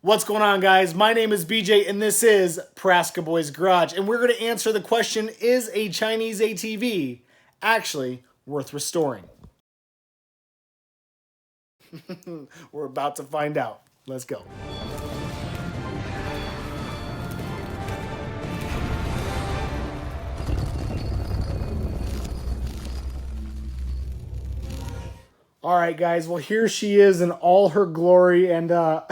What's going on, guys? My name is BJ and this is Praska Boys Garage, and we're going to answer the question, is a Chinese ATV actually worth restoring? We're about to find out. Let's go. All right, guys. Well, here she is in all her glory, and I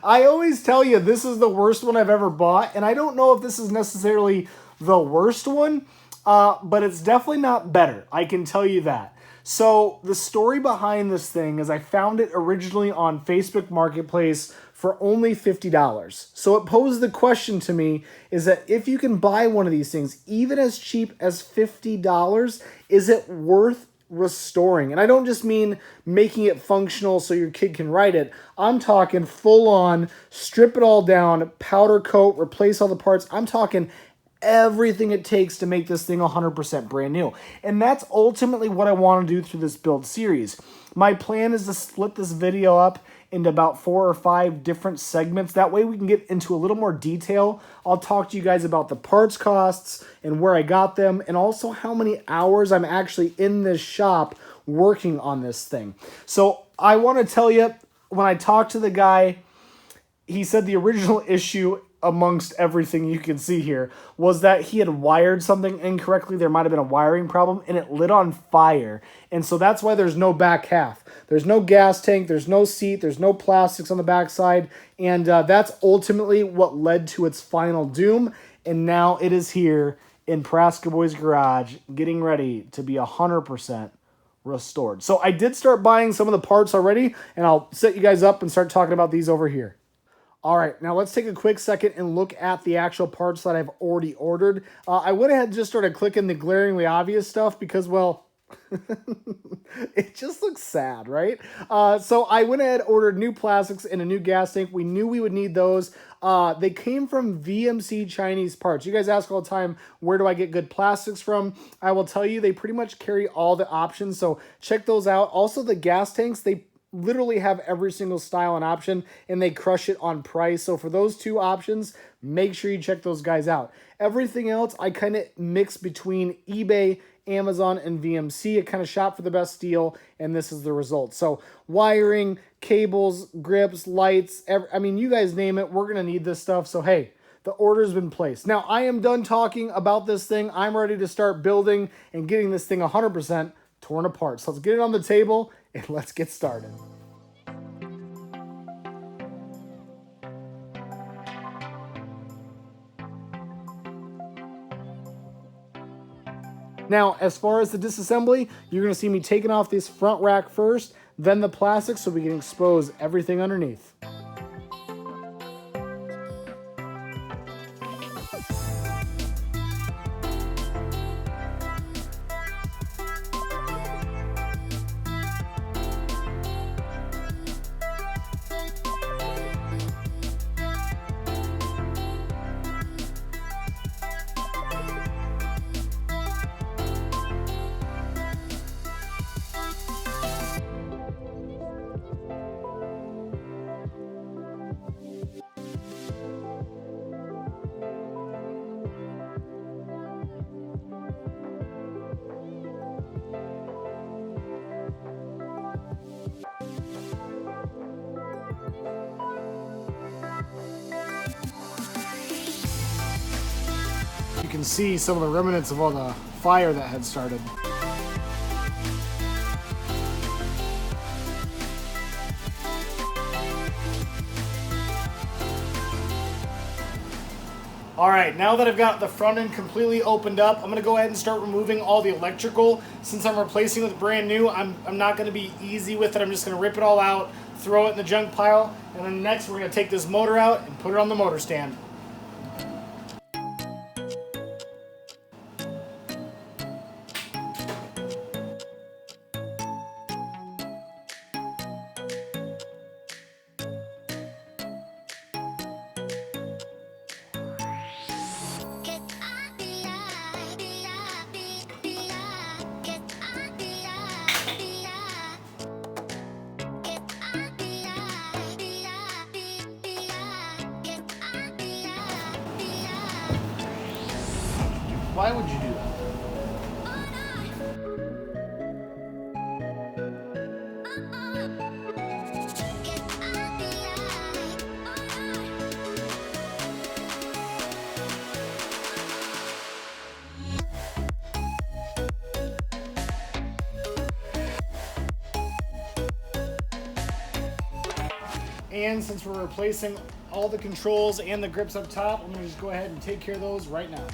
always tell you this is the worst one I've ever bought, and I don't know if this is necessarily the worst one, but it's definitely not better. I can tell you that. So the story behind this thing is I found it originally on Facebook Marketplace for only $50. So it posed the question to me is that if you can buy one of these things, even as cheap as $50, is it worth restoring? And I don't just mean making it functional so your kid can ride it. I'm talking full on, strip it all down, powder coat, replace all the parts. I'm talking everything it takes to make this thing 100% brand new. And that's ultimately what I want to do through this build series. My plan is to split this video up into about 4 or 5 different segments. That way we can get into a little more detail. I'll talk to you guys about the parts costs and where I got them, and also how many hours I'm actually in this shop working on this thing. So I want to tell you, when I talked to the guy, he said the original issue amongst everything you can see here was that he had wired something incorrectly. There might have been a wiring problem and it lit on fire. And so that's why there's no back half. There's no gas tank, there's no seat, there's no plastics on the backside. And that's ultimately what led to its final doom. And now it is here in Praska Boys Garage, getting ready to be 100% restored. So I did start buying some of the parts already, and I'll set you guys up and start talking about these over here. All right, now let's take a quick second and look at the actual parts that I've already ordered. I went ahead and just started clicking the glaringly obvious stuff because, well, it just looks sad, right? So I went ahead, ordered new plastics and a new gas tank. We knew we would need those. They came from VMC Chinese parts. You guys ask all the time, where do I get good plastics from? I will tell you, they pretty much carry all the options, so check those out. Also, the gas tanks, they literally have every single style and option, and they crush it on price. So for those 2 options, make sure you check those guys out. Everything else, I kind of mix between eBay, Amazon, and VMC. I kind of shop for the best deal, and this is the result. So wiring, cables, grips, lights, I mean, you guys name it, we're going to need this stuff. So hey, the order's been placed. Now, I am done talking about this thing. I'm ready to start building and getting this thing 100% torn apart. So let's get it on the table and let's get started. Now, as far as the disassembly, you're going to see me taking off this front rack first, then the plastic so we can expose everything underneath. You can see some of the remnants of all the fire that had started. All right, now that I've got the front end completely opened up, I'm gonna go ahead and start removing all the electrical. Since I'm replacing with brand new, I'm not gonna be easy with it. I'm just gonna rip it all out, throw it in the junk pile, and then next we're gonna take this motor out and put it on the motor stand. Why would you do that? And since we're replacing all the controls and the grips up top, I'm going to just go ahead and take care of those right now.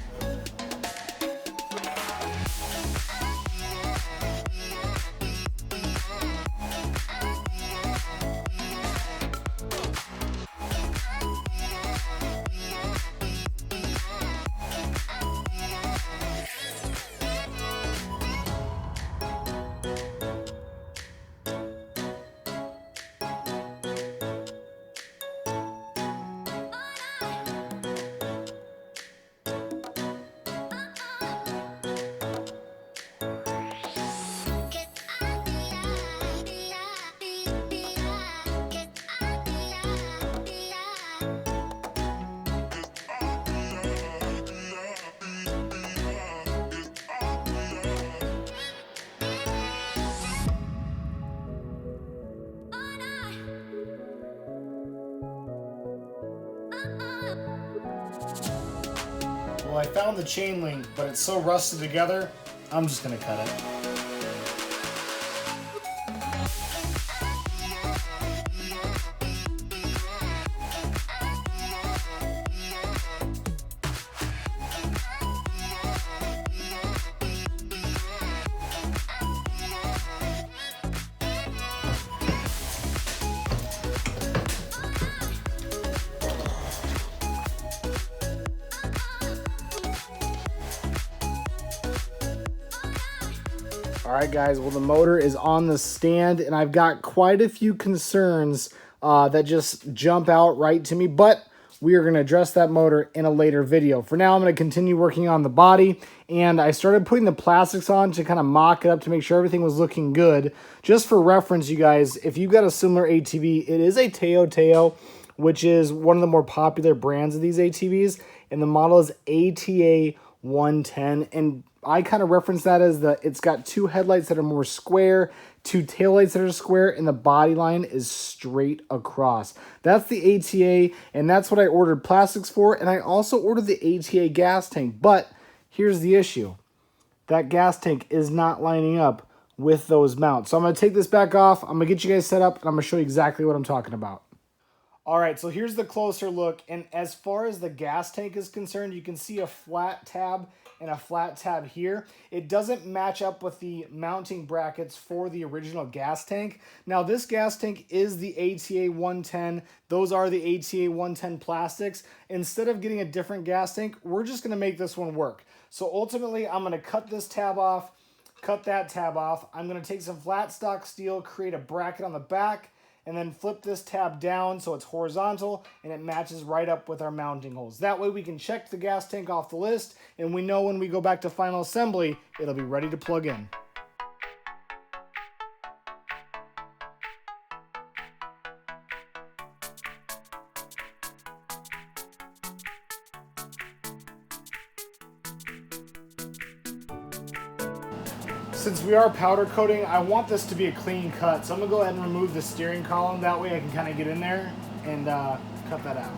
Well, I found the chain link, but it's so rusted together, I'm just gonna cut it. All right, guys, well, the motor is on the stand, and I've got quite a few concerns that just jump out right to me, but we are going to address that motor in a later video. For now, I'm going to continue working on the body, and I started putting the plastics on to kind of mock it up to make sure everything was looking good. Just for reference, you guys, if you've got a similar ATV, it is a TaoTao, which is one of the more popular brands of these ATVs, and the model is ATA 110, and I kind of reference that as it's got two headlights that are more square, two taillights that are square, and the body line is straight across. That's the ATA, and that's what I ordered plastics for, and I also ordered the ATA gas tank, but here's the issue. That gas tank is not lining up with those mounts. So I'm going to take this back off, I'm going to get you guys set up, and I'm going to show you exactly what I'm talking about. All right, so here's the closer look, and as far as the gas tank is concerned, you can see a flat tab and a flat tab here. It doesn't match up with the mounting brackets for the original gas tank. Now, this gas tank is the ATA 110. Those are the ATA 110 plastics. Instead of getting a different gas tank, we're just gonna make this one work. So ultimately, I'm gonna cut this tab off, cut that tab off. I'm gonna take some flat stock steel, create a bracket on the back, and then flip this tab down so it's horizontal and it matches right up with our mounting holes. That way we can check the gas tank off the list, and we know when we go back to final assembly, it'll be ready to plug in. Since we are powder coating, I want this to be a clean cut. So I'm gonna go ahead and remove the steering column. That way I can kind of get in there and cut that out.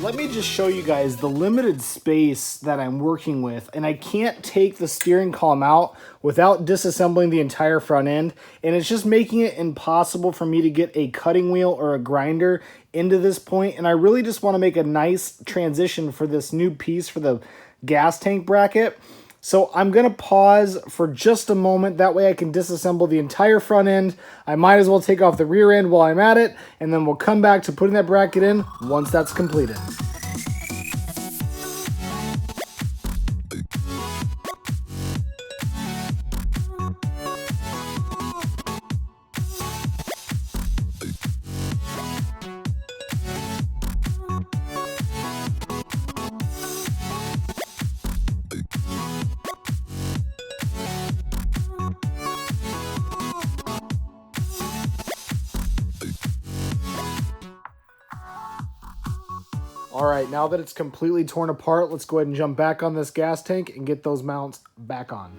Let me just show you guys the limited space that I'm working with, and I can't take the steering column out without disassembling the entire front end, and it's just making it impossible for me to get a cutting wheel or a grinder into this point, and I really just want to make a nice transition for this new piece for the gas tank bracket. So I'm going to pause for just a moment. That way I can disassemble the entire front end. I might as well take off the rear end while I'm at it, and then we'll come back to putting that bracket in once that's completed. All right, now that it's completely torn apart, let's go ahead and jump back on this gas tank and get those mounts back on.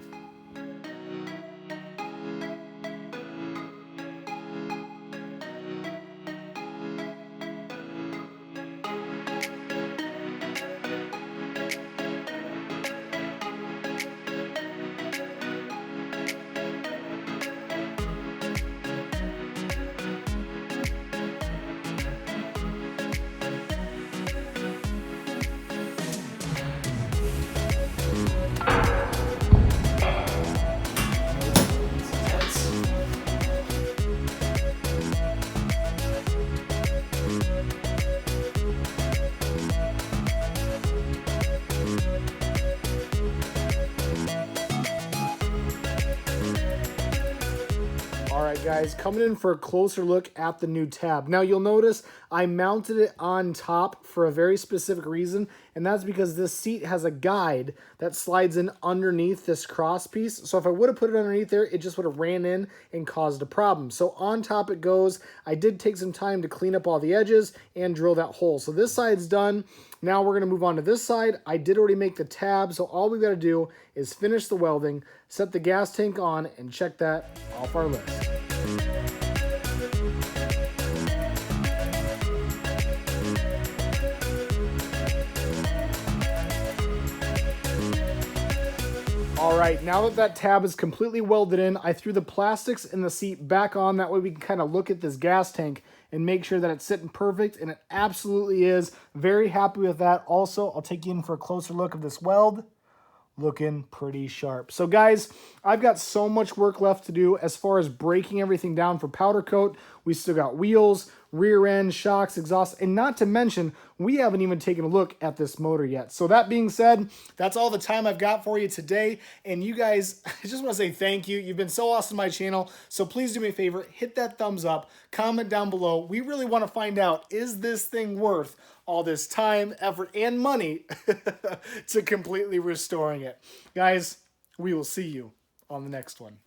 All right, guys, coming in for a closer look at the new tab. Now, you'll notice I mounted it on top for a very specific reason, and that's because this seat has a guide that slides in underneath this cross piece. So if I would have put it underneath there, it just would have ran in and caused a problem. So on top it goes. I did take some time to clean up all the edges and drill that hole. So this side's done. Now we're going to move on to this side. I did already make the tab, so all we've got to do is finish the welding, set the gas tank on, and check that off our list. All right, now that tab is completely welded in, I threw the plastics in the seat back on. That way we can kind of look at this gas tank and make sure that it's sitting perfect, and it absolutely is. Very happy with that. Also, I'll take you in for a closer look of this weld. Looking pretty sharp. So guys, I've got so much work left to do as far as breaking everything down for powder coat. We still got wheels, rear end, shocks, exhaust, and not to mention, we haven't even taken a look at this motor yet. So that being said, that's all the time I've got for you today. And you guys, I just want to say thank you. You've been so awesome to my channel. So please do me a favor, hit that thumbs up, comment down below. We really want to find out, is this thing worth all this time, effort, and money to completely restoring it? Guys, we will see you on the next one.